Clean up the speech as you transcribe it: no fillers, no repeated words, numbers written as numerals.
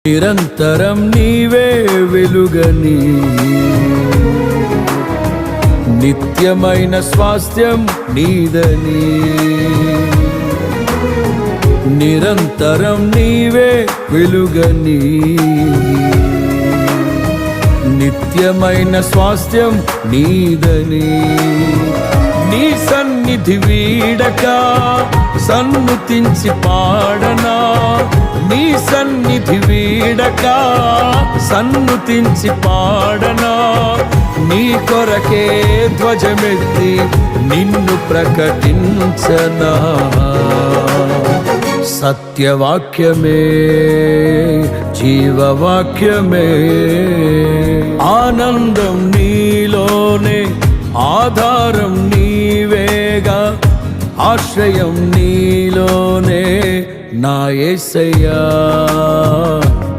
నిరంతరం నీవే వెలుగని నిత్యమైన స్వాస్థ్యం నీదని నిరంతరం నీవే వెలుగని నిత్యమైన స్వాస్థ్యం నీదని నీ సన్నిధి వీడక సన్నుతించి పాడనా నీ సన్నిధి వీడక సన్నుతించి పాడనా నీ కొరకే ధ్వజమెత్తి నిన్ను ప్రకటించనా సత్యవాక్యమే జీవవాక్యమే ఆనందం నీలోనే ఆధారం నీవేగా ఆశ్రయం నీలోనే నా యేసయ్యా